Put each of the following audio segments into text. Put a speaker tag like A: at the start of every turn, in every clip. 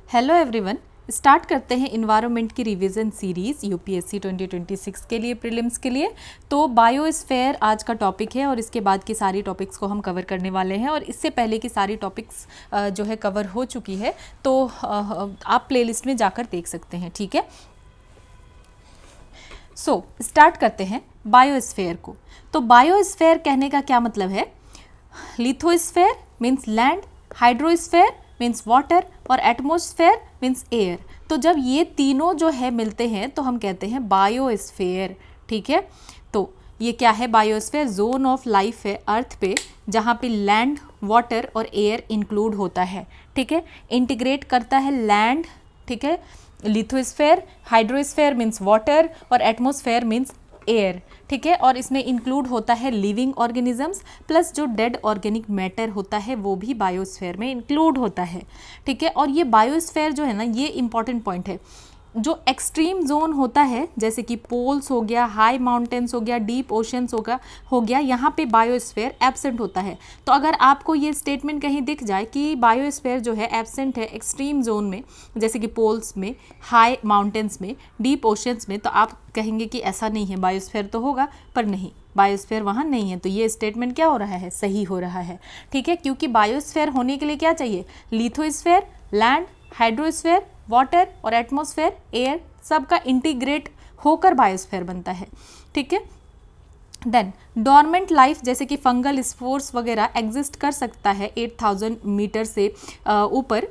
A: Hello everyone, start करते हैं environment की रिवीजन सीरीज़ यूपीएससी 2026 के लिए, प्रीलिम्स के लिए। तो बायोस्फेयर आज का टॉपिक है और इसके बाद की सारी टॉपिक्स को हम कवर करने वाले हैं और इससे पहले की सारी टॉपिक्स जो है कवर हो चुकी है, तो आप प्लेलिस्ट में जाकर देख सकते हैं। ठीक है, सो स्टार्ट करते हैं बायोस्फेयर को। तो बायोस्फेयर कहने का क्या मतलब है? Lithosphere means land, hydrosphere means water और एटमॉस्फेयर मीन्स एयर। तो जब ये तीनों जो है मिलते हैं तो हम कहते हैं बायोस्फेयर। ठीक है, तो ये क्या है? बायोस्फेयर जोन ऑफ लाइफ है अर्थ पे, जहाँ पे लैंड, वाटर और एयर इंक्लूड होता है। ठीक है, इंटीग्रेट करता है लैंड, ठीक है, लिथोस्फेयर, हाइड्रोस्फेयर मीन्स वाटर और एटमॉस्फेयर मीन्स एयर। ठीक है, और इसमें इंक्लूड होता है लिविंग ऑर्गेनिजम्स प्लस जो डेड ऑर्गेनिक मैटर होता है वो भी बायोस्फेयर में इंक्लूड होता है। ठीक है, और ये बायोस्फेयर जो है ना, ये इंपॉर्टेंट पॉइंट है। जो एक्सट्रीम जोन होता है जैसे कि पोल्स हो गया, हाई माउंटेन्स हो गया, डीप ओशंस हो गया, यहाँ पे बायोस्फेयर एब्सेंट होता है। तो अगर आपको ये स्टेटमेंट कहीं दिख जाए कि बायोस्फेयर जो है एब्सेंट है एक्सट्रीम जोन में, जैसे कि पोल्स में, हाई माउंटेन्स में, डीप ओशंस में, तो आप कहेंगे कि ऐसा नहीं है, बायोस्फेयर तो होगा, पर नहीं, बायोस्फेयर वहाँ नहीं है। तो ये स्टेटमेंट क्या हो रहा है? सही हो रहा है। ठीक है, क्योंकि बायोस्फेयर होने के लिए क्या चाहिए? लिथोस्फेयर, लैंड, हाइड्रोस्फेयर, वाटर और एटमॉस्फेयर, एयर, सबका इंटीग्रेट होकर बायोस्फेयर बनता है। ठीक है, देन डॉर्मेंट लाइफ जैसे कि फंगल स्पोर्स वगैरह एग्जिस्ट कर सकता है 8000 मीटर से ऊपर,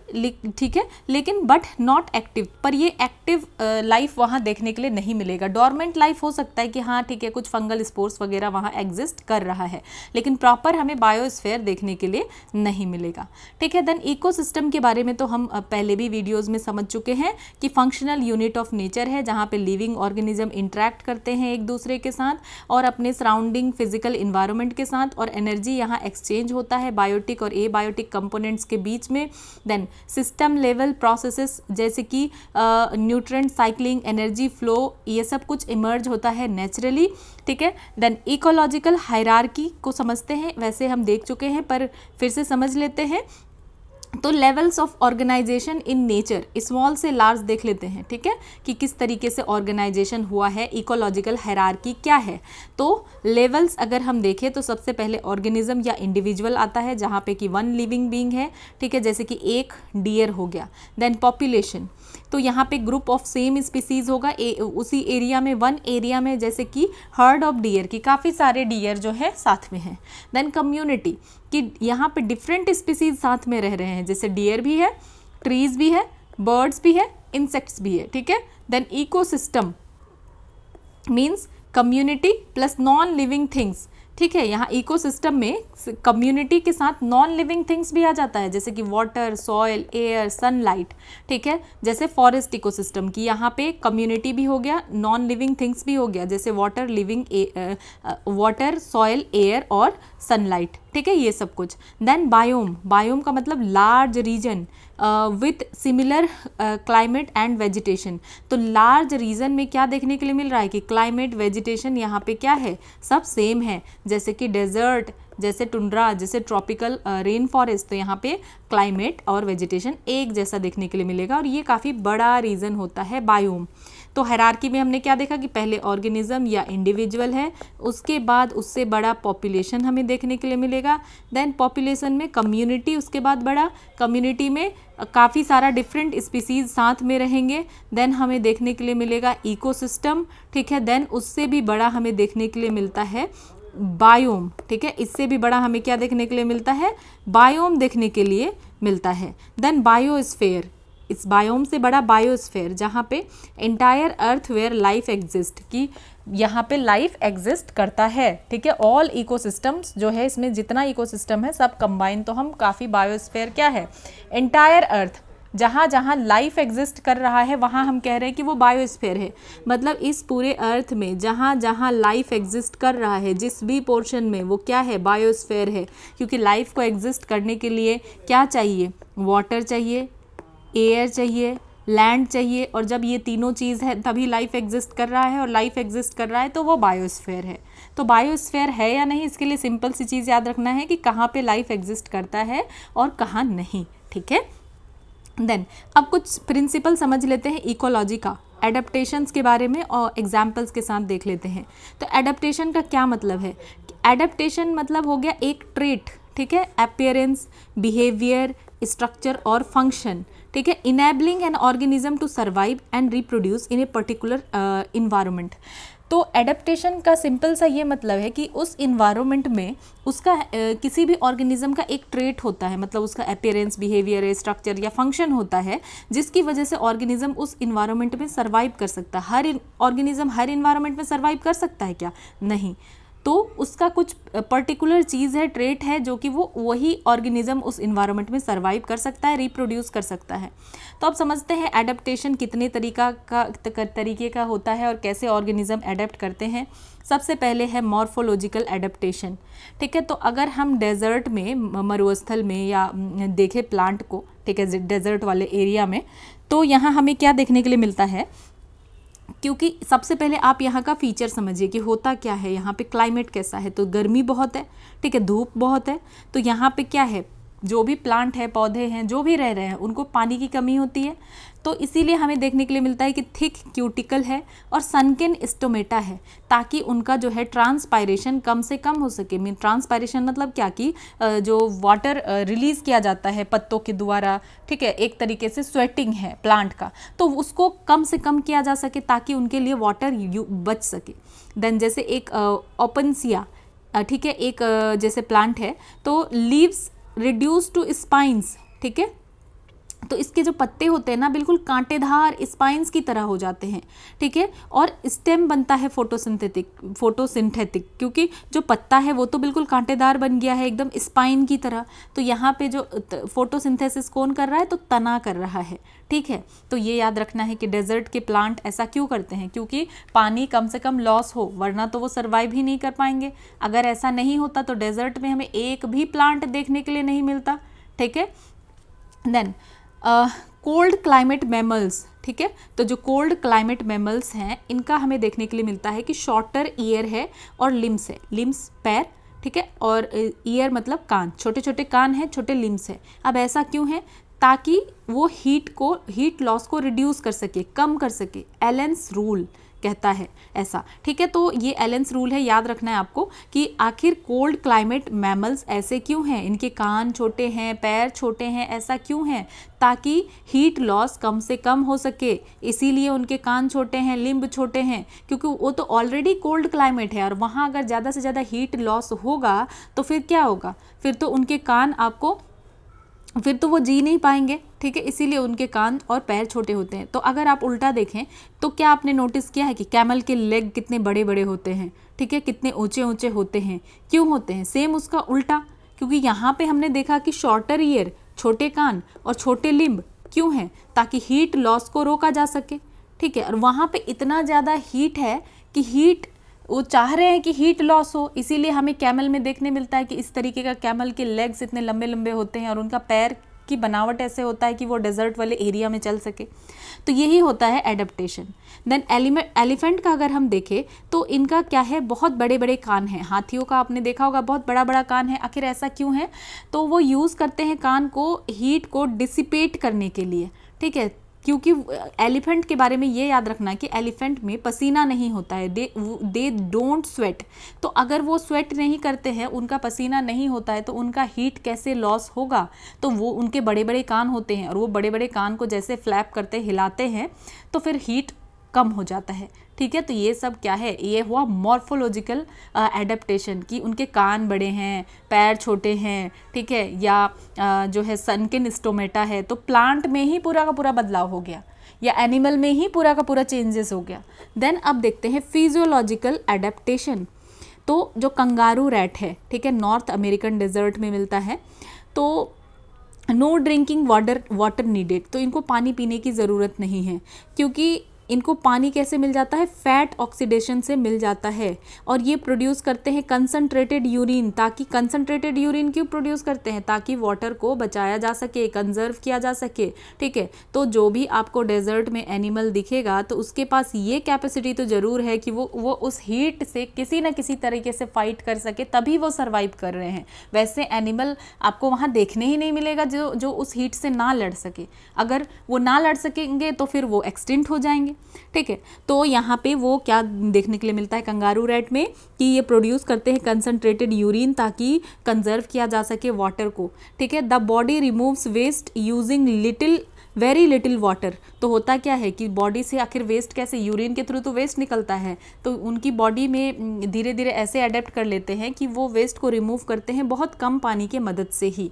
A: ठीक है, लेकिन बट नॉट एक्टिव। पर ये एक्टिव लाइफ वहाँ देखने के लिए नहीं मिलेगा। डॉर्मेंट लाइफ हो सकता है कि हाँ ठीक है, कुछ फंगल स्पोर्स वगैरह वहाँ एग्जिस्ट कर रहा है, लेकिन प्रॉपर हमें बायोस्फेयर देखने के लिए नहीं मिलेगा। ठीक है, देन इकोसिस्टम के बारे में तो हम पहले भी वीडियोज़ में समझ चुके हैं कि फंक्शनल यूनिट ऑफ नेचर है, जहाँ पे लिविंग ऑर्गेनिज्म इंटरेक्ट करते हैं एक दूसरे के साथ और अपने सराउंडिंग फिजिकल इन्वायरमेंट के साथ, और एनर्जी यहाँ एक्सचेंज होता है बायोटिक और एबायोटिक कंपोनेंट्स के बीच में। देन सिस्टम लेवल प्रोसेसेस जैसे कि न्यूट्रिएंट साइक्लिंग, एनर्जी फ्लो, ये सब कुछ इमर्ज होता है नेचुरली। ठीक है, देन इकोलॉजिकल हायरार्की को समझते हैं, वैसे हम देख चुके हैं पर फिर से समझ लेते हैं। तो levels of organisation in nature, small से लार्ज देख लेते हैं। ठीक है, कि किस तरीके से ऑर्गेनाइजेशन हुआ है, इकोलॉजिकल हायरार्की क्या है। तो लेवल्स अगर हम देखें तो सबसे पहले ऑर्गेनिज्म या इंडिविजुअल आता है, जहाँ पे कि वन लिविंग बीइंग है। ठीक है, जैसे कि एक डियर हो गया। देन पॉपुलेशन, तो यहाँ पे ग्रुप ऑफ सेम स्पीसीज होगा उसी एरिया में, वन एरिया में, जैसे कि हर्ड ऑफ डियर की काफ़ी सारे डियर जो है साथ में हैं। देन कम्युनिटी, कि यहाँ पे डिफरेंट स्पीसीज साथ में रह रहे हैं, जैसे डियर भी है, ट्रीज भी है, बर्ड्स भी है, इंसेक्ट्स भी है। ठीक है, then ecosystem means community plus non living things. ठीक है, यहाँ इकोसिस्टम में कम्युनिटी के साथ नॉन लिविंग थिंग्स भी आ जाता है, जैसे कि वाटर, सॉयल, एयर, सनलाइट। ठीक है, जैसे फॉरेस्ट इकोसिस्टम की यहाँ पे कम्युनिटी भी हो गया, नॉन लिविंग थिंग्स भी हो गया, जैसे वाटर, वाटर, सॉयल, एयर और सनलाइट। ठीक है, ये सब कुछ। देन बायोम, बायोम का मतलब large region with similar climate and vegetation. तो लार्ज रीजन में क्या देखने के लिए मिल रहा है कि क्लाइमेट, वेजिटेशन यहाँ पे क्या है? सब सेम है, जैसे कि डेजर्ट, जैसे टुंड्रा, जैसे ट्रॉपिकल रेन फॉरेस्ट। तो यहाँ पे क्लाइमेट और वेजिटेशन एक जैसा देखने के लिए मिलेगा, और ये काफ़ी बड़ा रीजन होता है बायोम। तो हायरार्की में हमने क्या देखा कि पहले ऑर्गेनिज्म या इंडिविजुअल है, उसके बाद उससे बड़ा पॉपुलेशन हमें देखने के लिए मिलेगा। देन पॉपुलेशन में कम्युनिटी, उसके बाद बड़ा, कम्युनिटी में काफ़ी सारा डिफरेंट स्पीसीज साथ में रहेंगे। देन हमें देखने के लिए मिलेगा इकोसिस्टम। ठीक है, देन उससे भी बड़ा हमें देखने के लिए मिलता है बायोम। ठीक है, इससे भी बड़ा हमें क्या देखने के लिए मिलता है? बायोम देखने के लिए मिलता है। देन बायोस्फेयर, इस बायोम से बड़ा बायोस्फेयर, जहाँ पे entire earth where life exist, कि यहाँ पे लाइफ एग्जिस्ट करता है। ठीक है, ऑल इकोसिस्टम्स जो है, इसमें जितना इकोसिस्टम है सब कंबाइन, तो हम काफ़ी बायोस्फेयर क्या है? एंटायर अर्थ, जहाँ जहाँ लाइफ एग्जिस्ट कर रहा है वहाँ हम कह रहे हैं कि वो बायोस्फेयर है। मतलब इस पूरे अर्थ में जहाँ जहाँ लाइफ एग्जिस्ट कर रहा है, जिस भी पोर्शन में, वो क्या है? बायोस्फेयर है। क्योंकि लाइफ को एग्जिस्ट करने के लिए क्या चाहिए? वाटर चाहिए, एयर चाहिए, लैंड चाहिए, और जब ये तीनों चीज़ है तभी लाइफ एग्जिस्ट कर रहा है, और लाइफ एग्जिस्ट कर रहा है तो वो बायोस्फेयर है। तो बायोस्फेयर है या नहीं, इसके लिए सिंपल सी चीज़ याद रखना है कि कहाँ पे लाइफ एग्जिस्ट करता है और कहाँ नहीं। ठीक है, देन अब कुछ प्रिंसिपल समझ लेते हैं इकोलॉजी का, एडेप्टेशंस के बारे में और एग्जाम्पल्स के साथ देख लेते हैं। तो एडेप्टेशन का क्या मतलब है? एडेप्टेशन मतलब हो गया एक ट्रेट, ठीक है, अपीयरेंस, बिहेवियर, स्ट्रक्चर और फंक्शन, ठीक है, enabling an organism to survive and reproduce in a particular environment. तो एडेप्टेशन का सिंपल सा ये मतलब है कि उस इन्वायरमेंट में उसका किसी भी ऑर्गेनिज्म का एक ट्रेट होता है, मतलब उसका अपीयरेंस, बिहेवियर, स्ट्रक्चर या फंक्शन होता है जिसकी वजह से ऑर्गेनिज्म उस इन्वायरमेंट में सर्वाइव कर सकता है। हर ऑर्गेनिज्म हर इन्वायरमेंट में सर्वाइव कर सकता है क्या? नहीं। तो उसका कुछ पर्टिकुलर चीज़ है, ट्रेट है, जो कि वो वही ऑर्गेनिज्म उस इन्वायरमेंट में सर्वाइव कर सकता है, रिप्रोड्यूस कर सकता है। तो अब समझते हैं एडेप्टेशन कितने तरीके का होता है और कैसे ऑर्गेनिज्म एडेप्ट करते हैं। सबसे पहले है मॉर्फोलॉजिकल एडेप्टेशन, ठीक है। तो अगर हम डेजर्ट में, मरुस्थल में या देखें प्लांट को, ठीक है, डेजर्ट वाले एरिया में, तो यहाँ हमें क्या देखने के लिए मिलता है? क्योंकि सबसे पहले आप यहाँ का फीचर समझिए कि होता क्या है, यहाँ पे क्लाइमेट कैसा है। तो गर्मी बहुत है, ठीक है, धूप बहुत है। तो यहाँ पे क्या है, जो भी प्लांट है, पौधे हैं, जो भी रह रहे हैं, उनको पानी की कमी होती है। तो इसीलिए हमें देखने के लिए मिलता है कि थिक क्यूटिकल है और सनकेन स्टोमेटा है, ताकि उनका जो है ट्रांसपायरेशन कम से कम हो सके। मीन ट्रांसपायरेशन मतलब क्या कि जो वाटर रिलीज किया जाता है पत्तों के द्वारा, ठीक है, एक तरीके से स्वेटिंग है प्लांट का, तो उसको कम से कम किया जा सके ताकि उनके लिए वाटर बच सके। देन जैसे एक ओपनसिया, ठीक है, एक जैसे प्लांट है, तो लीव्स रिड्यूस टू स्पाइंस, ठीक है, तो इसके जो पत्ते होते हैं ना, बिल्कुल कांटेदार स्पाइंस की तरह हो जाते हैं, ठीक है। और स्टेम बनता है फोटोसिंथेटिक, क्योंकि जो पत्ता है वो तो बिल्कुल कांटेदार बन गया है, एकदम स्पाइन की तरह। तो यहाँ पे जो फोटोसिंथेसिस कौन कर रहा है? तो तना कर रहा है, ठीक है। तो ये याद रखना है कि डेजर्ट के प्लांट ऐसा क्यों करते हैं? क्योंकि पानी कम से कम लॉस हो, वरना तो वो सर्वाइव ही नहीं कर पाएंगे। अगर ऐसा नहीं होता तो डेजर्ट में हमें एक भी प्लांट देखने के लिए नहीं मिलता, ठीक है। देन कोल्ड क्लाइमेट मैमल्स, ठीक है। तो जो कोल्ड क्लाइमेट मैमल्स हैं, इनका हमें देखने के लिए मिलता है कि शॉर्टर ईयर है और लिम्स है, लिम्स पैर, ठीक है, और ईयर मतलब कान, छोटे छोटे कान हैं, छोटे लिम्स है। अब ऐसा क्यों है? ताकि वो हीट लॉस को रिड्यूस कर सके, कम कर सके। एलेंस रूल कहता है ऐसा, ठीक है। तो ये एलेंस रूल है, याद रखना है आपको कि आखिर कोल्ड क्लाइमेट मैमल्स ऐसे क्यों हैं, इनके कान छोटे हैं, पैर छोटे हैं, ऐसा क्यों है? ताकि हीट लॉस कम से कम हो सके, इसीलिए उनके कान छोटे हैं, लिम्ब छोटे हैं, क्योंकि वो तो ऑलरेडी कोल्ड क्लाइमेट है और वहाँ अगर ज़्यादा से ज़्यादा हीट लॉस होगा तो फिर क्या होगा? फिर तो उनके कान फिर तो वो जी नहीं पाएंगे, ठीक है। इसीलिए उनके कान और पैर छोटे होते हैं। तो अगर आप उल्टा देखें तो क्या आपने नोटिस किया है कि कैमल के लेग कितने बड़े बड़े होते हैं, ठीक है, कितने ऊंचे ऊंचे होते हैं? क्यों होते हैं? सेम उसका उल्टा, क्योंकि यहाँ पे हमने देखा कि शॉर्टर ईयर, छोटे कान और छोटे लिम्ब क्यों हैं? ताकि हीट लॉस को रोका जा सके, ठीक है। और वहाँ पे इतना ज़्यादा हीट है कि वो चाह रहे हैं कि हीट लॉस हो, इसीलिए हमें कैमल में देखने मिलता है कि इस तरीके का कैमल के लेग्स इतने लंबे लंबे होते हैं और उनका पैर की बनावट ऐसे होता है कि वो डेजर्ट वाले एरिया में चल सके। तो यही होता है एडेप्टेशन। देन एलिफेंट का अगर हम देखें तो इनका क्या है? बहुत बड़े बड़े कान हैं। हाथियों का आपने देखा होगा, बहुत बड़ा बड़ा कान है। आखिर ऐसा क्यों है? तो वो यूज़ करते हैं कान को हीट को डिसिपेट करने के लिए, ठीक है। क्योंकि एलिफेंट के बारे में ये याद रखना कि एलिफेंट में पसीना नहीं होता है, दे डोंट स्वेट। तो अगर वो स्वेट नहीं करते हैं, उनका पसीना नहीं होता है, तो उनका हीट कैसे लॉस होगा? तो वो उनके बड़े बड़े कान होते हैं और वो बड़े बड़े कान को जैसे फ्लैप करते हिलाते हैं तो फिर हीट कम हो जाता है, ठीक है। तो ये सब क्या है? ये हुआ मॉर्फोलॉजिकल एडेप्टेशन की उनके कान बड़े हैं, पैर छोटे हैं, ठीक है, या जो है सनकिन स्टोमेटा है। तो प्लांट में ही पूरा का पूरा बदलाव हो गया या एनिमल में ही पूरा का पूरा चेंजेस हो गया। देन अब देखते हैं फिजियोलॉजिकल एडेप्टेशन। तो जो कंगारू रैट है, ठीक है, नॉर्थ अमेरिकन डेजर्ट में मिलता है। तो नो ड्रिंकिंग वाटर नीडेड, तो इनको पानी पीने की ज़रूरत नहीं है, क्योंकि इनको पानी कैसे मिल जाता है, फैट ऑक्सीडेशन से मिल जाता है, और ये प्रोड्यूस करते हैं कंसंट्रेटेड यूरिन। ताकि कंसंट्रेटेड यूरिन क्यों प्रोड्यूस करते हैं, ताकि वाटर को बचाया जा सके, कंजर्व किया जा सके, ठीक है। तो जो भी आपको डेजर्ट में एनिमल दिखेगा तो उसके पास ये कैपेसिटी तो ज़रूर है कि वो उस हीट से किसी न किसी तरीके से फाइट कर सके, तभी वो सर्वाइव कर रहे हैं। वैसे एनिमल आपको वहाँ देखने ही नहीं मिलेगा जो उस हीट से ना लड़ सके। अगर वो ना लड़ सकेंगे तो फिर वो एक्सटिंक्ट हो जाएंगे, ठीक है। तो यहाँ पे वो क्या देखने के लिए मिलता है कंगारू रैट में, कि ये प्रोड्यूस करते हैं कंसंट्रेटेड यूरिन ताकि कंजर्व किया जा सके वाटर को, ठीक है। The body removes waste using very little water. तो होता क्या है कि बॉडी से आखिर वेस्ट कैसे, यूरिन के थ्रू तो वेस्ट निकलता है, तो उनकी बॉडी में धीरे धीरे ऐसे अडेप्ट कर लेते हैं कि वो वेस्ट को रिमूव करते हैं बहुत कम पानी के मदद से ही।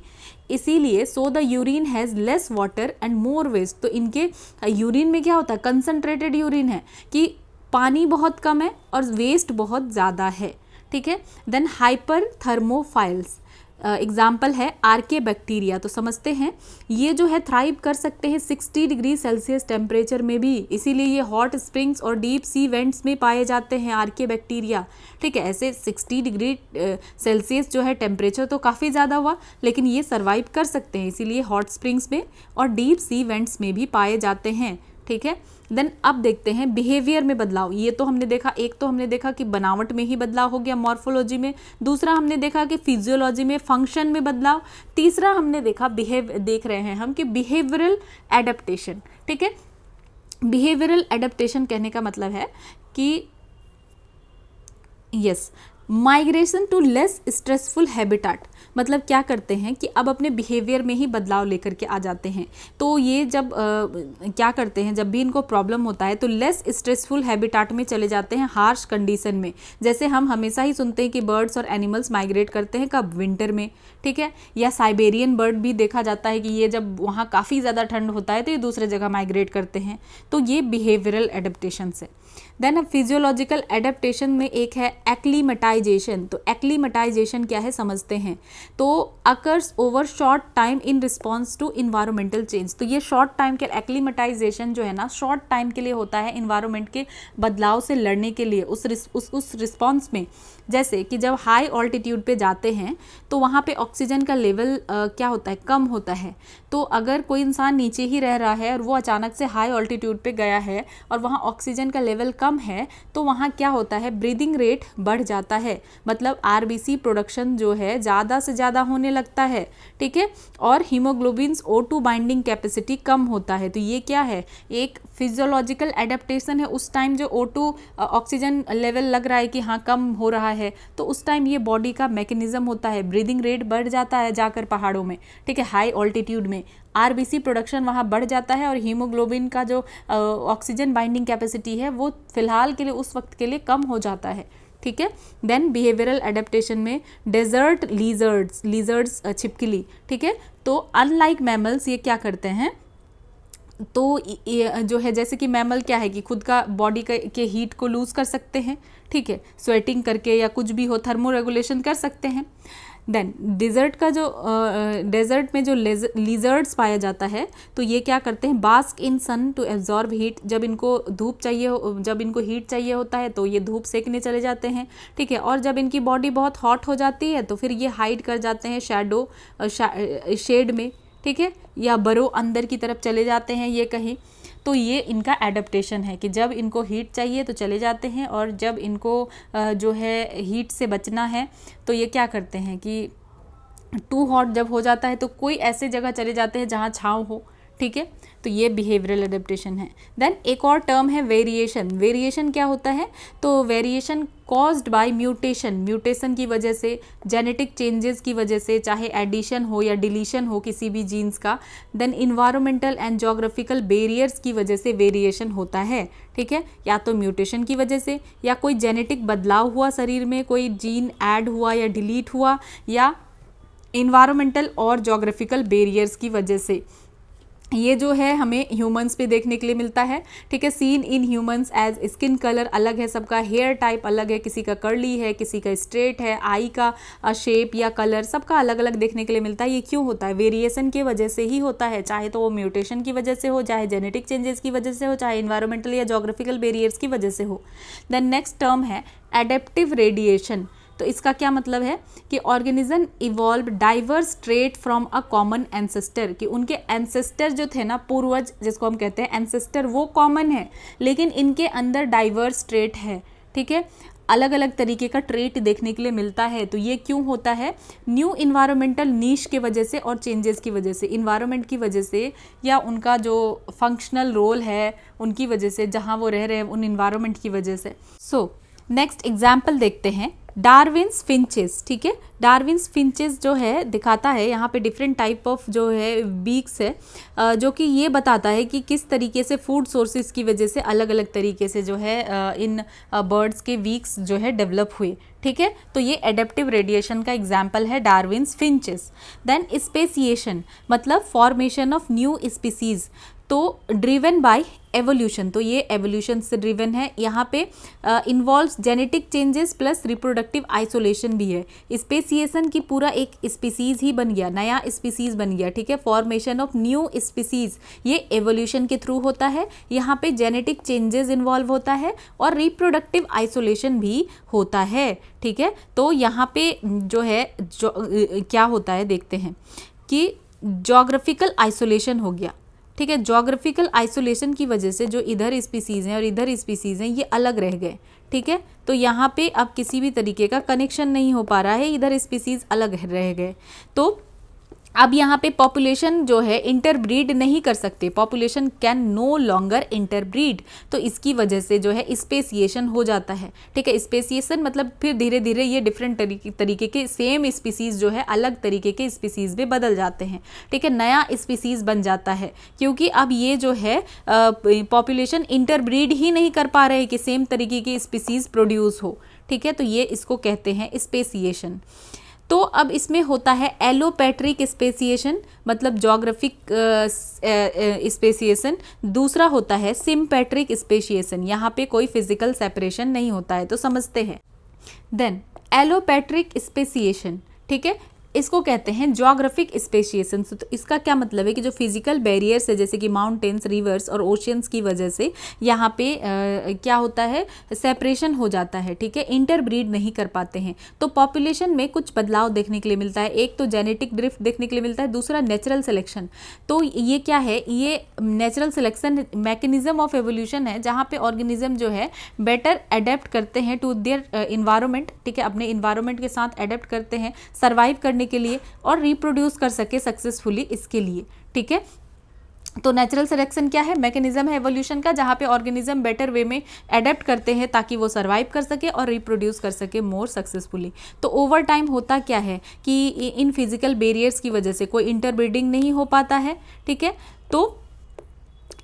A: इसीलिए so the urine has less water and more waste. तो इनके यूरिन में क्या होता है, कंसनट्रेटेड यूरिन है कि पानी बहुत कम है और वेस्ट बहुत ज़्यादा है, ठीक है। देन हाइपर थर्मोफाइल्स, एग्जाम्पल है आर्के बैक्टीरिया। तो समझते हैं ये जो है थ्राइव कर सकते हैं 60 डिग्री सेल्सियस टेम्परेचर में भी, इसीलिए ये हॉट स्प्रिंग्स और डीप सी वेंट्स में पाए जाते हैं आर्के बैक्टीरिया, ठीक है। ऐसे 60 डिग्री सेल्सियस जो है टेम्परेचर तो काफ़ी ज़्यादा हुआ, लेकिन ये सर्वाइव कर सकते हैं, इसीलिए हॉट स्प्रिंग्स में और डीप सी वेंट्स में भी पाए जाते हैं, ठीक है। देन अब देखते हैं बिहेवियर में बदलाव। ये तो हमने देखा, एक तो हमने देखा कि बनावट में ही बदलाव हो गया मॉर्फोलॉजी में, दूसरा हमने देखा कि फिजियोलॉजी में फंक्शन में बदलाव, तीसरा हमने देखा देख रहे हैं हम कि बिहेवियरल एडेप्टेशन, ठीक है। बिहेवियरल एडेप्टेशन कहने का मतलब है कि yes, migration to less stressful habitat, मतलब क्या करते हैं कि अब अपने बिहेवियर में ही बदलाव लेकर के आ जाते हैं। तो ये जब क्या करते हैं, जब भी इनको प्रॉब्लम होता है तो लेस स्ट्रेसफुल हैबिटाट में चले जाते हैं, हार्श कंडीशन में। जैसे हम हमेशा ही सुनते हैं कि बर्ड्स और एनिमल्स माइग्रेट करते हैं कब, विंटर में, ठीक है। या साइबेरियन बर्ड भी देखा जाता है कि ये जब वहाँ काफ़ी ज़्यादा ठंड होता है तो ये दूसरे जगह माइग्रेट करते हैं। तो ये बिहेवियरल एडेप्टेशन से। देन अब फिजियोलॉजिकल एडेप्टेशन में एक है एक्लीमेटाइजेशन। तो एक्लीमेटाइजेशन क्या है समझते हैं। तो occurs over short time in response to environmental change. तो ये शॉर्ट टाइम के एक्लीमेटाइजेशन जो है ना, शॉर्ट टाइम के लिए होता है इन्वायरमेंट के बदलाव से लड़ने के लिए, उस रिस्पॉन्स में। जैसे कि जब हाई ऑल्टीट्यूड पे जाते हैं तो वहाँ पे ऑक्सीजन का लेवल क्या होता है, कम होता है। तो अगर कोई इंसान नीचे ही रह रहा है और वो अचानक से हाई ऑल्टीट्यूड पे गया है और वहाँ ऑक्सीजन का लेवल कम है, तो वहाँ क्या होता है, ब्रीदिंग रेट बढ़ जाता है, मतलब आरबीसी प्रोडक्शन जो है ज़्यादा से ज़्यादा होने लगता है, ठीक है। और हीमोग्लोबिन्स O2 बाइंडिंग कैपेसिटी कम होता है। तो ये क्या है, एक फिजियोलॉजिकल एडेप्टेशन है। उस टाइम जो O2 ऑक्सीजन लेवल लग रहा है कि हाँ कम हो रहा है, तो उस टाइम ये बॉडी का मैकेनिज्म होता है, ब्रीदिंग रेट बढ़ जाता है जाकर पहाड़ों में, ठीक है, हाई ऑल्टीट्यूड में आरबीसी प्रोडक्शन वहाँ बढ़ जाता है और हीमोग्लोबिन का जो ऑक्सीजन बाइंडिंग कैपेसिटी है वो फिलहाल के लिए उस वक्त के लिए कम हो जाता है, ठीक है। देन बिहेवियरल एडेप्टेशन में डेजर्ट लीजर्ड्स छिपकली, ठीक है। तो अनलाइक मैमल्स ये क्या करते हैं, तो ये जो है जैसे कि मैमल क्या है कि खुद का बॉडी के हीट को लूज़ कर सकते हैं, ठीक है, स्वेटिंग करके या कुछ भी हो, थर्मो रेगुलेशन कर सकते हैं। देन डेजर्ट का जो डेजर्ट में जो लिजर्ड्स पाया जाता है, तो ये क्या करते हैं, bask in sun to absorb heat. जब इनको हीट चाहिए होता है तो ये धूप सेकने चले जाते हैं, ठीक है। और जब इनकी बॉडी बहुत हॉट हो जाती है तो फिर ये हाइड कर जाते हैं शेड में, ठीक है, या बरो अंदर की तरफ चले जाते हैं ये कहीं। तो ये इनका एडेप्टेशन है कि जब इनको हीट चाहिए तो चले जाते हैं, और जब इनको जो है हीट से बचना है तो ये क्या करते हैं कि टू हॉट जब हो जाता है तो कोई ऐसे जगह चले जाते हैं जहाँ छाँव हो, ठीक है। तो ये बिहेवियरल एडेप्टेशन है। देन एक और टर्म है वेरिएशन। वेरिएशन क्या होता है, तो वेरिएशन कॉज्ड बाय म्यूटेशन की वजह से, जेनेटिक चेंजेस की वजह से, चाहे एडिशन हो या डिलीशन हो किसी भी जीन्स का। Then environmental and geographical barriers की वजह से वेरिएशन होता है, ठीक है। या तो म्यूटेशन की वजह से, या कोई जेनेटिक बदलाव हुआ शरीर में, कोई जीन ऐड हुआ या डिलीट हुआ, या इन्वायरमेंटल और जोग्राफिकल बैरियर्स की वजह से। ये जो है हमें ह्यूमंस पे देखने के लिए मिलता है, ठीक है। Seen in humans as skin colour अलग है सबका, हेयर टाइप अलग है, किसी का कर्ली है, किसी का स्ट्रेट है, आई का शेप या कलर सबका अलग अलग देखने के लिए मिलता है। ये क्यों होता है? वेरिएशन की वजह से ही होता है, चाहे तो वो म्यूटेशन की वजह से हो, चाहे जेनेटिक चेंजेस की वजह से हो, चाहे इन्वायरमेंटल या जोग्राफिकल बैरियर्स की वजह से हो। देन नेक्स्ट टर्म है एडेप्टिव रेडिएशन। तो इसका क्या मतलब है कि organism evolve diverse trait from a common ancestor, कि उनके एंसेस्टर जो थे ना, पूर्वज जिसको हम कहते हैं एंसेस्टर, वो कॉमन है लेकिन इनके अंदर डाइवर्स ट्रेट है, ठीक है, अलग अलग तरीके का ट्रेट देखने के लिए मिलता है। तो ये क्यों होता है? न्यू इन्वायरमेंटल नीश के वजह से और चेंजेस की वजह से, इन्वायरमेंट की वजह से या उनका जो फंक्शनल रोल है उनकी वजह से, जहाँ वो रह रहे हैं उन इन्वायरमेंट की वजह से। सो नेक्स्ट एग्जाम्पल देखते हैं, डार्विन्स फिंचेस, ठीक है। डार्विन्स फिंचेस जो है दिखाता है यहाँ पे डिफरेंट टाइप ऑफ जो है बीक्स है, जो कि ये बताता है कि किस तरीके से फूड सोर्सेज की वजह से अलग अलग तरीके से जो है इन बर्ड्स के वीक्स जो है डेवलप हुए, ठीक है। तो ये एडेप्टिव रेडिएशन का एग्जाम्पल है डार्विन्स फिंचेस। देन स्पेसिएशन मतलब फॉर्मेशन ऑफ न्यू स्पीसीज, तो ड्रिवन बाय एवोल्यूशन, तो ये एवोल्यूशन से ड्रिवन है। यहाँ पे involves genetic changes plus reproductive isolation भी है। स्पेसिएशन की पूरा एक स्पीसीज ही बन गया, नया स्पीसीज बन गया, ठीक है। फॉर्मेशन ऑफ न्यू स्पीसीज ये एवोल्यूशन के थ्रू होता है, यहाँ पे जेनेटिक चेंजेस इन्वॉल्व होता है और रिप्रोडक्टिव आइसोलेशन भी होता है, ठीक है। तो यहाँ पे जो है क्या होता है देखते हैं कि जोग्राफिकल आइसोलेशन हो गया, ठीक है। जोग्राफिकल आइसोलेशन की वजह से जो इधर स्पीसीज़ हैं और इधर स्पीसीज़ हैं ये अलग रह गए, ठीक है। तो यहाँ पे अब किसी भी तरीके का कनेक्शन नहीं हो पा रहा है, इधर स्पीसीज़ अलग रह गए। तो अब यहाँ पे पॉपुलेशन जो है इंटरब्रीड नहीं कर सकते, population can no longer interbreed, तो इसकी वजह से जो है स्पेसिएशन हो जाता है, ठीक है। स्पेसिएशन मतलब फिर धीरे धीरे ये डिफरेंट तरीके के सेम स्पीसीज़ जो है अलग तरीके के स्पीसीज़ में बदल जाते हैं, ठीक है, नया स्पीसीज़ बन जाता है, क्योंकि अब ये जो है पॉपुलेशन इंटरब्रीड ही नहीं कर पा रहे कि सेम तरीके की स्पीसीज़ प्रोड्यूस हो, ठीक है। तो ये इसको कहते हैं स्पेसिएशन। तो अब इसमें होता है एलोपैट्रिक स्पेसिएशन मतलब जोग्राफिक स्पेसिएशन, दूसरा होता है सिम्पैट्रिक स्पेसिएशन, यहाँ पे कोई फिजिकल सेपरेशन नहीं होता है, तो समझते हैं। देन एलोपैट्रिक स्पेसिएशन, ठीक है, इसको कहते हैं जोग्राफिक स्पेसिएशन। तो इसका क्या मतलब है कि जो फिजिकल बैरियर्स है जैसे कि माउंटेन्स, रिवर्स और ओशियंस की वजह से यहाँ पे क्या होता है, सेपरेशन हो जाता है, ठीक है, इंटरब्रीड नहीं कर पाते हैं। तो पॉपुलेशन में कुछ बदलाव देखने के लिए मिलता है, एक तो जेनेटिक ड्रिफ्ट देखने के लिए मिलता है, दूसरा नेचुरल सिलेक्शन। तो ये क्या है, ये natural selection mechanism of evolution है जहाँ पे ऑर्गेनिज्म जो है बेटर अडेप्ट करते हैं टू देयर इन्वायरमेंट, ठीक है, अपने इन्वायरमेंट के साथ अडेप्ट करते हैं सर्वाइव करने के लिए और रिप्रोड्यूस कर सके सक्सेसफुली इसके लिए, ठीक है। तो नेचुरल सिलेक्शन क्या है, मैकेनिज्म है एवोल्यूशन का जहाँ पे ऑर्गेनिज्म बेटर वे में अडेप्ट करते हैं ताकि वो सर्वाइव कर सके और रिप्रोड्यूस कर सके मोर सक्सेसफुली। तो ओवर टाइम होता क्या है कि इन फिजिकल बैरियर्स की वजह से कोई इंटरब्रीडिंग नहीं हो पाता है, ठीक है। तो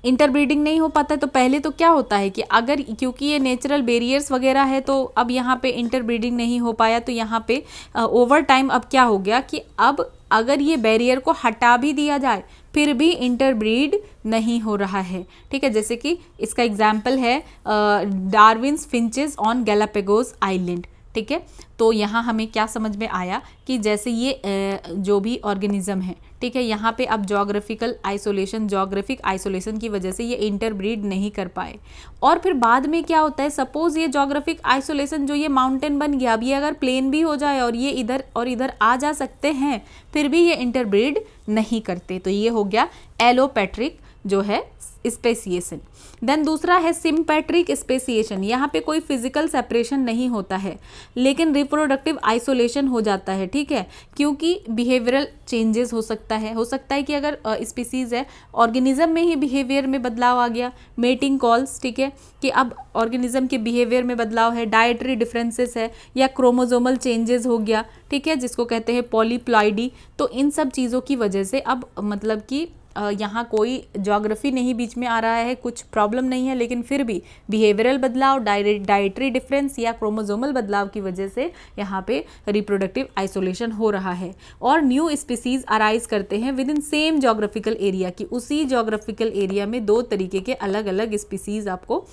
A: इंटरब्रीडिंग नहीं हो पाता है तो पहले तो क्या होता है कि अगर क्योंकि ये नेचुरल बैरियर्स वगैरह है तो अब यहाँ पे इंटरब्रीडिंग नहीं हो पाया, तो यहाँ पे ओवर टाइम अब क्या हो गया कि अब अगर ये बैरियर को हटा भी दिया जाए फिर भी इंटरब्रीड नहीं हो रहा है, ठीक है। जैसे कि इसका एग्जाम्पल है Darwin's finches on Galapagos island, ठीक है। तो यहाँ हमें क्या समझ में आया कि जैसे ये जो भी ऑर्गेनिज्म है, ठीक है, यहाँ पे अब जोग्राफिक आइसोलेशन की वजह से ये इंटरब्रीड नहीं कर पाए। और फिर बाद में क्या होता है, सपोज ये जोग्राफिक आइसोलेशन जो ये माउंटेन बन गया, अब ये अगर प्लेन भी हो जाए और ये इधर और इधर आ जा सकते हैं फिर भी ये इंटरब्रीड नहीं करते। तो ये हो गया एलोपैट्रिक जो है स्पेसिएशन। देन दूसरा है सिम्पैट्रिक स्पेसिएशन, यहाँ पे कोई फिजिकल सेपरेशन नहीं होता है लेकिन रिप्रोडक्टिव आइसोलेशन हो जाता है, ठीक है, क्योंकि बिहेवियरल चेंजेस हो सकता है कि अगर स्पीसीज है ऑर्गेनिज्म में ही बिहेवियर में बदलाव आ गया, मेटिंग कॉल्स, ठीक है, कि अब ऑर्गेनिज्म के बिहेवियर में बदलाव है, डाइटरी डिफरेंसेस है या क्रोमोजोमल चेंजेस हो गया, ठीक है, जिसको कहते हैं पॉलीप्लॉइडी। तो इन सब चीज़ों की वजह से अब मतलब कि यहाँ कोई ज्योग्राफी नहीं बीच में आ रहा है, कुछ प्रॉब्लम नहीं है, लेकिन फिर भी बिहेवियरल बदलाव, डाइटरी डिफरेंस या क्रोमोसोमल बदलाव की वजह से यहाँ पे रिप्रोडक्टिव आइसोलेशन हो रहा है और न्यू स्पीसीज अराइज करते हैं with in same geographical area की उसी ज्योग्राफिकल एरिया में दो तरीके के अलग अलग स्पीसीज आपको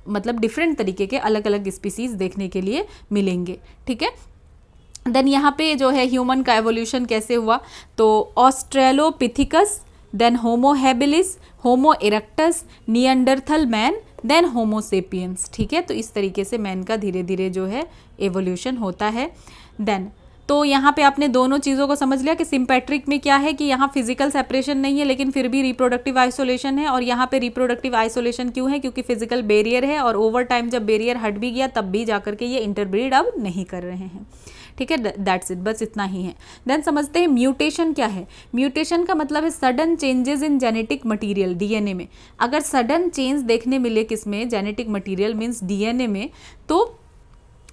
A: मतलब डिफरेंट तरीके के अलग अलग स्पीसीज देखने के लिए मिलेंगे। ठीक है, देन यहाँ पे जो है ह्यूमन का एवोल्यूशन कैसे हुआ, तो ऑस्ट्रेलोपिथिकस, देन होमो हैबिलिस, होमो erectus, Neanderthal man, then homo sapiens. ठीक है, तो इस तरीके से मैन का धीरे धीरे जो है एवोल्यूशन होता है। देन तो यहाँ पे आपने दोनों चीज़ों को समझ लिया कि सिंपैट्रिक में क्या है कि यहाँ फिजिकल सेपरेशन नहीं है लेकिन फिर भी रिप्रोडक्टिव आइसोलेशन है, और यहाँ पे रिप्रोडक्टिव आइसोलेशन क्यों है, क्योंकि फिजिकल बैरियर है और ओवर टाइम जब बैरियर हट भी गया तब भी जाकर के ये इंटरब्रीड अब नहीं कर रहे हैं। ठीक है, दैट्स इट, बस इतना ही है। देन समझते हैं म्यूटेशन क्या है। म्यूटेशन का मतलब है sudden changes in genetic material, DNA में। अगर सडन चेंज देखने मिले किसमें, जेनेटिक मटेरियल मीन्स डीएनए में, तो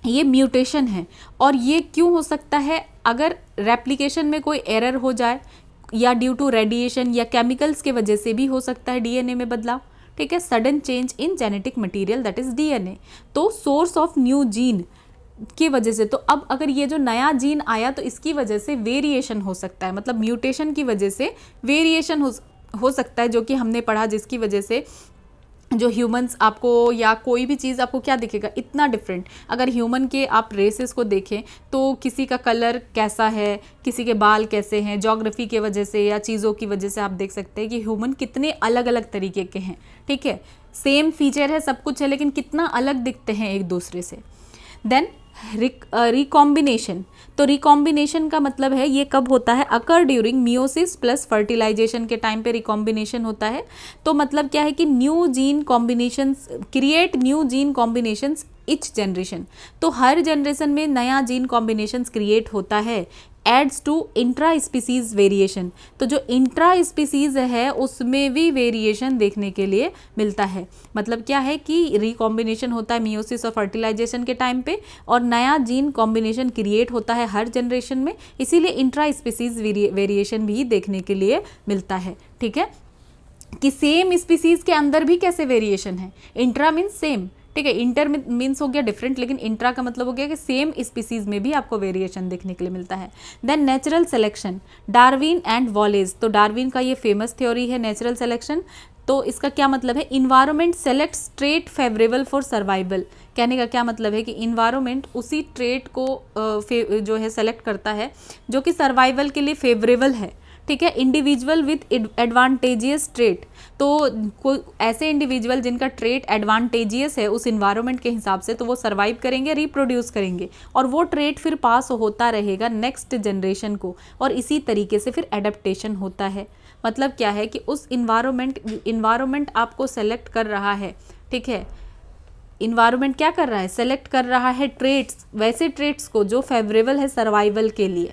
A: ये म्यूटेशन है। और ये क्यों हो सकता है, अगर रेप्लिकेशन में कोई एरर हो जाए या ड्यू टू रेडिएशन या केमिकल्स के वजह से भी हो सकता है डीएनए में बदलाव। ठीक है, sudden change in genetic material that is DNA. तो सोर्स ऑफ न्यू जीन की वजह से, तो अब अगर ये जो नया जीन आया तो इसकी वजह से वेरिएशन हो सकता है, मतलब म्यूटेशन की वजह से वेरिएशन हो सकता है, जो कि हमने पढ़ा, जिसकी वजह से जो ह्यूमंस आपको या कोई भी चीज़ आपको क्या दिखेगा, इतना डिफरेंट। अगर ह्यूमन के आप रेसेस को देखें तो किसी का कलर कैसा है, किसी के बाल कैसे हैं, ज्योग्राफी के वजह से या चीज़ों की वजह से आप देख सकते हैं कि ह्यूमन कितने अलग अलग तरीके के हैं। ठीक है, सेम फीचर है, सब कुछ है, लेकिन कितना अलग दिखते हैं एक दूसरे से। देन रिकॉम्बिनेशन, तो रिकॉम्बिनेशन का मतलब है ये कब होता है, occur during meiosis plus fertilisation के टाइम पे रिकॉम्बिनेशन होता है। तो मतलब क्या है कि new gene combinations create new gene combinations each generation, तो हर जनरेशन में नया जीन कॉम्बिनेशंस क्रिएट होता है। Adds to intra species variation, तो जो इंट्रा स्पीसीज है उसमें भी वेरिएशन देखने के लिए मिलता है। मतलब क्या है कि रिकॉम्बिनेशन होता है मियोसिस और फर्टिलाइजेशन के टाइम पे, और नया जीन कॉम्बिनेशन क्रिएट होता है हर जनरेशन में, इसीलिए इंट्रा स्पीसीज वेरिएशन भी देखने के लिए मिलता है। ठीक है, कि सेम स्पीसीज के अंदर भी कैसे वेरिएशन है, इंट्रा मीन्स सेम, ठीक है, इंटर मीन्स हो गया डिफरेंट, लेकिन इंट्रा का मतलब हो गया कि सेम स्पीसीज में भी आपको वेरिएशन देखने के लिए मिलता है। Then natural selection, Darwin and Wallace, तो डार्विन का ये फेमस थ्योरी है नेचुरल सिलेक्शन। तो इसका क्या मतलब है, environment selects trait favourable for survival. कहने का क्या मतलब है कि इन्वायरमेंट उसी ट्रेट को जो है सेलेक्ट करता है जो कि सर्वाइवल के लिए फेवरेबल है। ठीक है, इंडिविजुअल विथ एडवांटेजियस ट्रेट, तो कोई ऐसे इंडिविजुअल जिनका ट्रेट एडवांटेजियस है उस इन्वायरमेंट के हिसाब से, तो वो सर्वाइव करेंगे, रिप्रोड्यूस करेंगे, और वो ट्रेट फिर पास होता रहेगा नेक्स्ट जनरेशन को, और इसी तरीके से फिर एडेप्टेशन होता है। मतलब क्या है कि उस इन्वायरमेंट आपको सेलेक्ट कर रहा है। ठीक है, इन्वायरमेंट क्या कर रहा है, सेलेक्ट कर रहा है ट्रेट्स, वैसे ट्रेट्स को जो फेवरेबल है सर्वाइवल के लिए।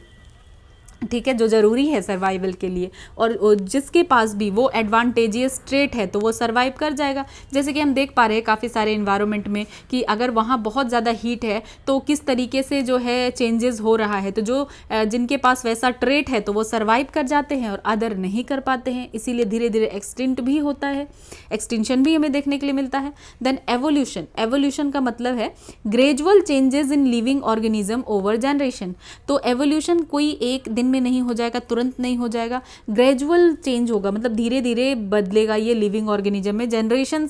A: ठीक है, जो ज़रूरी है सर्वाइवल के लिए, और जिसके पास भी वो एडवांटेजियस ट्रेट है तो वो सर्वाइव कर जाएगा। जैसे कि हम देख पा रहे हैं काफ़ी सारे इन्वायरमेंट में कि अगर वहाँ बहुत ज़्यादा हीट है तो किस तरीके से जो है चेंजेस हो रहा है, तो जो जिनके पास वैसा ट्रेट है तो वो सर्वाइव कर जाते हैं और अदर नहीं कर पाते हैं, इसीलिए धीरे धीरे एक्सटिंक्ट भी होता है, एक्सटिंक्शन भी हमें देखने के लिए मिलता है। देन एवोल्यूशन, एवोल्यूशन का मतलब है gradual changes in living organism over generation. तो एवोल्यूशन कोई एक दिन में नहीं हो जाएगा, तुरंत नहीं हो जाएगा, ग्रेजुअल चेंज होगा, मतलब धीरे धीरे बदलेगा ये लिविंग ऑर्गेनिज्म में, जनरेशन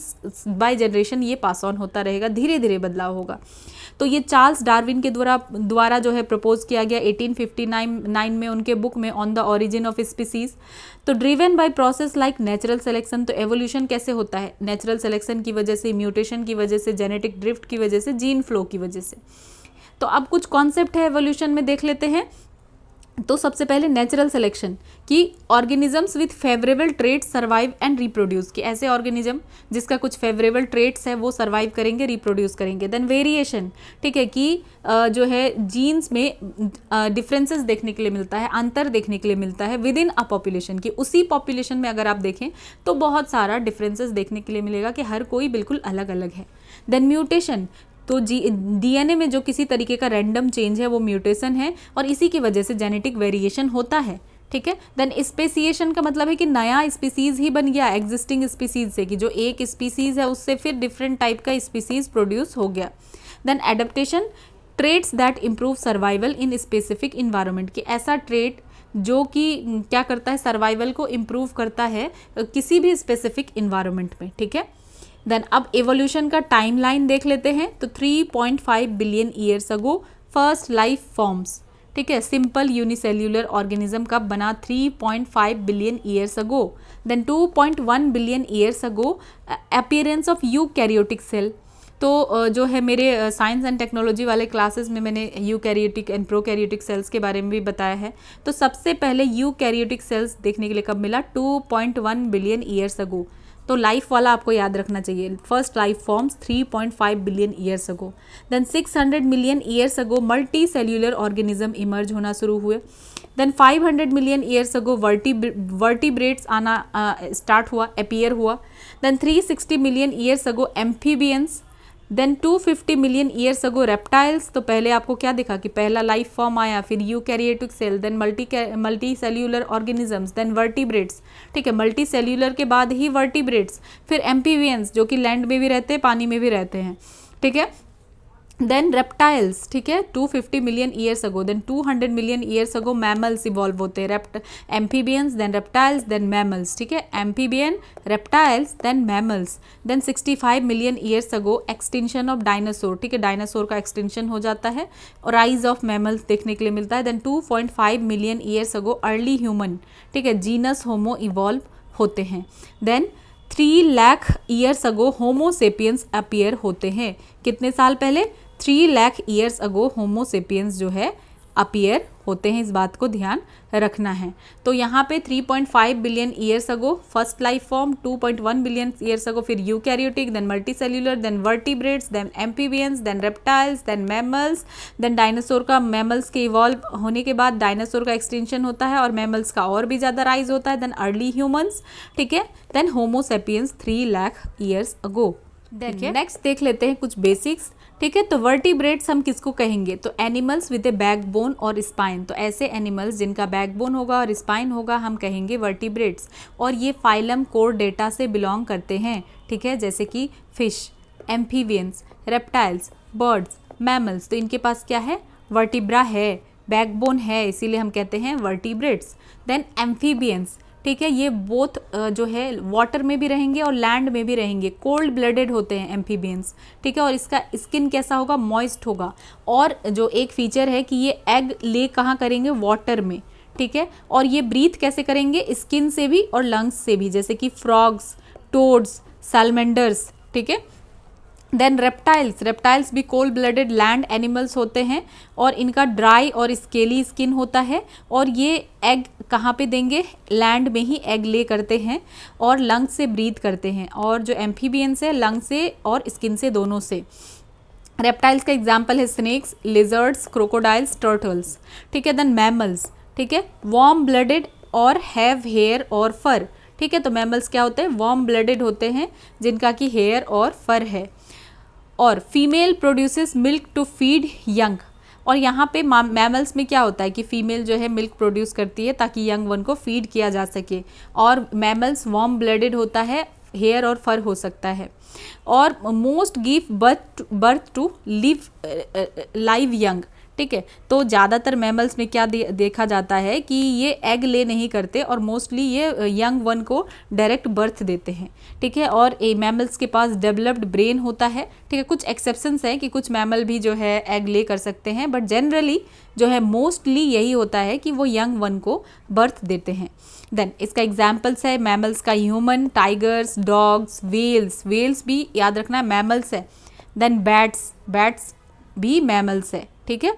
A: बाय जनरेशन ये पास ऑन होता रहेगा, धीरे धीरे बदलाव होगा। तो ये चार्ल्स डार्विन के द्वारा जो है प्रपोज किया गया 1859 में उनके बुक में on the Origin of Species. तो driven by process like natural selection, तो एवोल्यूशन कैसे होता है, नेचुरल सिलेक्शन की वजह से, म्यूटेशन की वजह से, जेनेटिक ड्रिफ्ट की वजह से, जीन फ्लो की वजह से। तो अब कुछ कॉन्सेप्ट है एवोल्यूशन में देख लेते हैं। तो सबसे पहले नेचुरल सिलेक्शन कि organisms with favourable traits survive and reproduce, कि ऐसे ऑर्गेनिज्म जिसका कुछ फेवरेबल ट्रेट्स है वो सर्वाइव करेंगे, रिप्रोड्यूस करेंगे। देन वेरिएशन, ठीक है, कि जो है जीन्स में डिफरेंसेस देखने के लिए मिलता है, अंतर देखने के लिए मिलता है विद इन अ पॉपुलेशन, की उसी पॉपुलेशन में अगर आप देखें तो बहुत सारा डिफरेंसेस देखने के लिए मिलेगा कि हर कोई बिल्कुल अलग अलग है। देन म्यूटेशन, तो डीएनए में जो किसी तरीके का रैंडम चेंज है वो म्यूटेशन है, और इसी की वजह से जेनेटिक वेरिएशन होता है। ठीक है। देन स्पेसिएशन का मतलब है कि नया स्पीसीज ही बन गया एग्जिस्टिंग स्पीसीज से, कि जो एक स्पीसीज है उससे फिर डिफरेंट टाइप का स्पीसीज प्रोड्यूस हो गया। Then adaptation, traits that improve survival in specific environment, कि ऐसा ट्रेट जो कि क्या करता है, सर्वाइवल को इम्प्रूव करता है किसी भी स्पेसिफिक इन्वायरमेंट में, ठीक है। देन अब एवोल्यूशन का टाइमलाइन देख लेते हैं। तो 3.5 billion years ago first life forms, ठीक है। सिंपल यूनिसेल्यूलर ऑर्गेनिज्म कब बना, 3.5 billion years ago. Then 2.1 billion years ago appearance of eukaryotic cell. तो जो है मेरे साइंस एंड टेक्नोलॉजी वाले क्लासेस में मैंने यूकैरियोटिक एंड प्रोकैरियोटिक सेल्स के बारे में भी बताया है। तो सबसे पहले यूकैरियोटिक सेल्स देखने के लिए कब मिला, 2.1 बिलियन ईयर्स अगो। तो लाइफ वाला आपको याद रखना चाहिए, first life forms 3.5 billion years ago. Then 600 million years ago multicellular organism emerge होना शुरू हुए। Then 500 million years ago vertebrates आना स्टार्ट हुआ, अपीयर हुआ। Then 360 million years ago amphibians. Then 250 million years ago reptiles. तो पहले आपको क्या दिखा कि पहला लाइफ फॉर्म आया, फिर eukaryotic cell, then multicellular organisms, then vertebrates, ठीक है। मल्टी सेल्यूलर के बाद ही वर्टिब्रेट्स, फिर एम्फीबियंस जो कि लैंड में भी रहते हैं, पानी में भी रहते हैं, ठीक है। देन रेप्टाइल्स, ठीक है, 250 million years ago. Then 200 million years ago mammals evolve होते हैं, amphibians, then reptiles, then mammals, ठीक है। Amphibian, reptiles, then mammals. Then 65 million years ago extinction of dinosaur, ठीक है, डायनासोर का एक्सटिंक्शन हो जाता है और राइज ऑफ मैमल्स देखने के लिए मिलता है। Then 2.5 million years ago early human, ठीक है, जीनस होमो इवॉल्व होते हैं। Then 3 lakh years ago Homo sapiens appear होते हैं। कितने साल पहले, 3 lakh years ago Homo sapiens जो है अपीयर होते हैं, इस बात को ध्यान रखना है। तो यहाँ पे 3.5 billion years ago first life form, 2.1 billion years ago फिर eukaryotic, then multicellular, then vertebrates, then amphibians, then reptiles, then mammals. Then dinosaur का, मैमल्स के इवॉल्व होने के बाद डायनासोर का एक्सटेंशन होता है और मैमल्स का और भी ज़्यादा राइज होता है। देन अर्ली ह्यूमंस, ठीक है। Then homo sapiens 3 lakh years ago. Then next देख लेते हैं कुछ बेसिक्स, ठीक है। तो वर्टिब्रेट्स हम किसको कहेंगे, तो एनिमल्स विद ए बैकबोन और स्पाइन। तो ऐसे एनिमल्स जिनका बैकबोन होगा और स्पाइन होगा हम कहेंगे वर्टिब्रेट्स, और ये फाइलम कोर्डेटा से बिलोंग करते हैं, ठीक है, जैसे कि fish, amphibians, reptiles, birds, mammals. तो इनके पास क्या है, वर्टिब्रा है, बैकबोन है, इसीलिए हम कहते हैं वर्टिब्रेट्स। देन एम्फीबियंस, ठीक है, ये बोथ जो है वाटर में भी रहेंगे और लैंड में भी रहेंगे, कोल्ड ब्लडेड होते हैं एम्फीबियंस, ठीक है। और इसका स्किन कैसा होगा, मॉइस्ट होगा। और जो एक फीचर है कि ये एग ले कहाँ करेंगे, वाटर में, ठीक है। और ये ब्रीथ कैसे करेंगे, स्किन से भी और लंग्स से भी, जैसे कि फ्रॉग्स, टोड्स, सैलमेंडर्स, ठीक है। देन रेप्टाइल्स भी कोल्ड ब्लडेड लैंड एनिमल्स होते हैं और इनका ड्राई और स्केली स्किन होता है, और ये एग कहाँ पे देंगे, लैंड में ही एग ले करते हैं और लंग से ब्रीथ करते हैं। और जो एम्फीबियंस है लंग से और स्किन से, दोनों से। रेप्टाइल्स का एग्जाम्पल है स्नेक्स, लिजर्ड्स, क्रोकोडाइल्स, टर्टल्स, ठीक है। देन मैमल्स, ठीक है, वार्म ब्लडेड और हैव हेयर और फर, ठीक है। तो मैमल्स क्या होते हैं, वार्म ब्लडेड होते हैं जिनका कि हेयर और फर है। और female produces milk to feed young. और यहाँ पे मैमल्स में क्या होता है कि फीमेल जो है मिल्क प्रोड्यूस करती है ताकि यंग वन को फीड किया जा सके। और मैमल्स वार्म ब्लडेड होता है, हेयर और फर हो सकता है। और most give birth to live young, ठीक है। तो ज़्यादातर मैमल्स में क्या देखा जाता है कि ये एग ले नहीं करते और मोस्टली ये यंग वन को डायरेक्ट बर्थ देते हैं, ठीक है। और ये मैमल्स के पास डेवलप्ड ब्रेन होता है, ठीक है। कुछ एक्सेप्शंस हैं कि कुछ मैमल भी जो है एग ले कर सकते हैं, बट जनरली जो है मोस्टली यही होता है कि वो यंग वन को बर्थ देते हैं। देन इसका एग्जाम्पल्स है मैमल्स का ह्यूमन, टाइगर्स, डॉग्स, वेल्स भी याद रखना है मैमल्स है। देन बैट्स भी मैमल्स है, ठीक है।